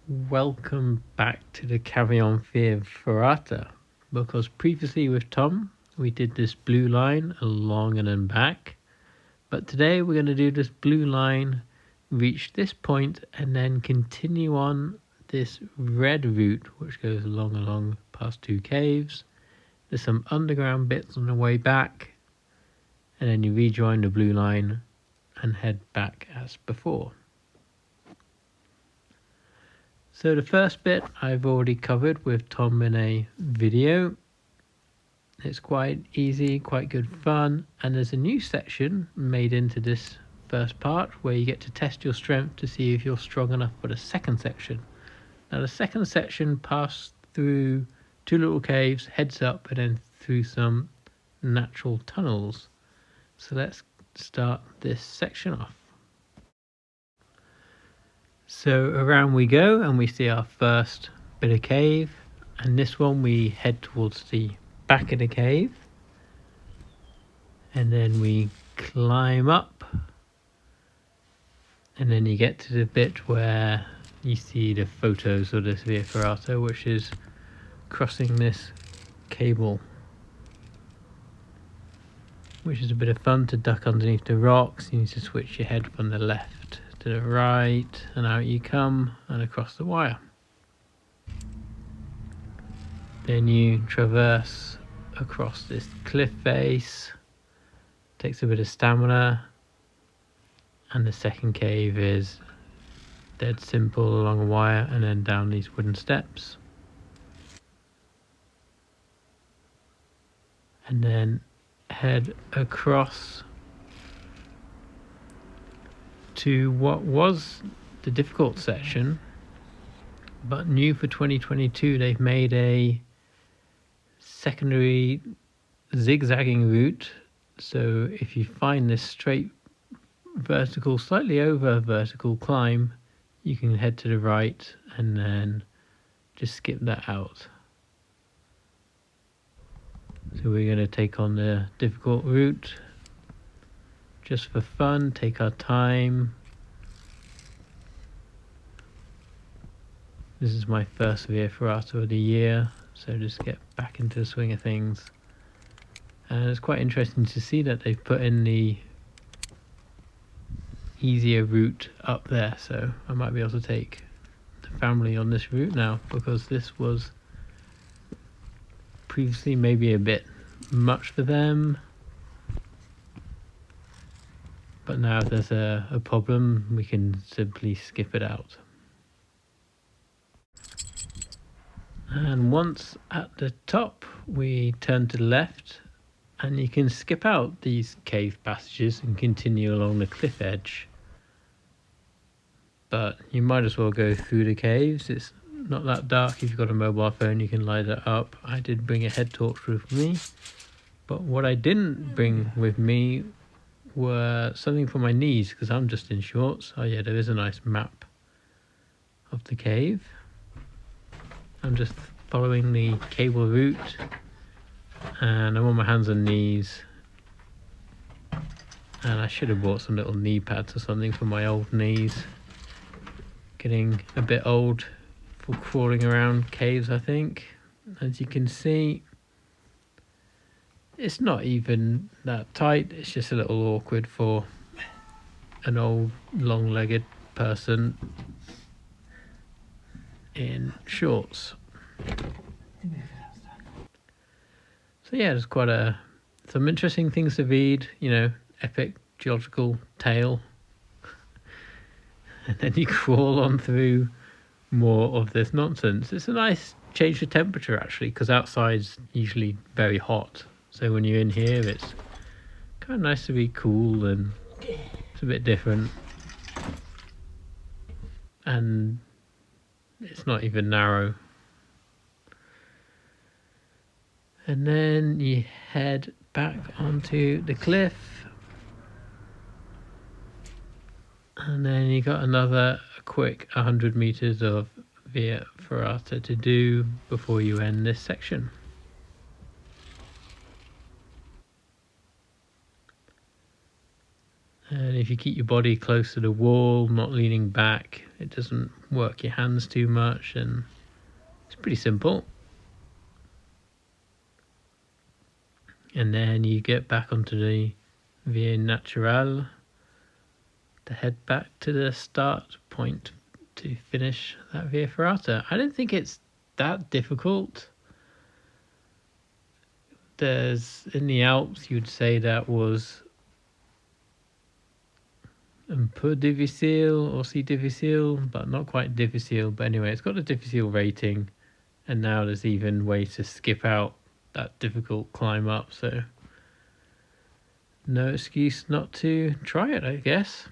Welcome back to the Cavaillon via Ferrata, because previously with Tom we did this blue line along and then back, but today we're going to do this blue line, reach this point and then continue on this red route which goes along past two caves. There's some underground bits on the way back, and then you rejoin the blue line and head back as before. So the first bit I've already covered with Tom in a video. It's quite easy, quite good fun, and there's a new section made into this first part where you get to test your strength to see if you're strong enough for the second section. Now the second section passed through two little caves, heads up, and then through some natural tunnels. So let's start this section off. So around we go and we see our first bit of cave, and this one we head towards the back of the cave and then we climb up, and then you get to the bit where you see the photos of this Via Ferrata, which is crossing this cable, which is a bit of fun to duck underneath the rocks. You need to switch your head from the left to the right, and out you come and across the wire. Then you traverse across this cliff face, takes a bit of stamina, and the second cave is dead simple, along a wire and then down these wooden steps, and then head across to what was the difficult section, but new for 2022 they've made a secondary zigzagging route. So if you find this straight vertical, slightly over vertical climb, you can head to the right and then just skip that out. So we're going to take on the difficult route just for fun, take our time. This is my first Via Ferrata of the year, so just get back into the swing of things. And it's quite interesting to see that they've put in the easier route up there, so I might be able to take the family on this route now, because this was previously maybe a bit much for them. But now if there's a problem, we can simply skip it out. And once at the top, we turn to the left, and you can skip out these cave passages and continue along the cliff edge. But you might as well go through the caves. It's not that dark. If you've got a mobile phone, you can light it up. I did bring a head torch with me, but what I didn't bring with me were something for my knees, because I'm just in shorts. Oh yeah, there is a nice map of the cave. I'm just following the cable route and I'm on my hands and knees, and I should have bought some little knee pads or something for my old knees. Getting a bit old for crawling around caves, I think. As you can see, it's not even that tight, it's just a little awkward for an old long-legged person in shorts. So yeah, there's quite some interesting things to read, epic geological tale. And then you crawl on through more of this nonsense. It's a nice change of temperature actually, because outside's usually very hot. So when you're in here, it's kind of nice to be cool, and it's a bit different. And it's not even narrow. And then you head back onto the cliff. And then you got another quick 100 meters of Via Ferrata to do before you end this section. And if you keep your body close to the wall, not leaning back, it doesn't work your hands too much, and it's pretty simple. And then you get back onto the Via Naturale to head back to the start point to finish that Via Ferrata. I don't think it's that difficult. There's, in the Alps, you'd say that was un peu difficile, aussi difficile, but not quite difficile. But anyway, it's got a difficile rating, and now there's even ways to skip out that difficult climb up, so no excuse not to try it, I guess.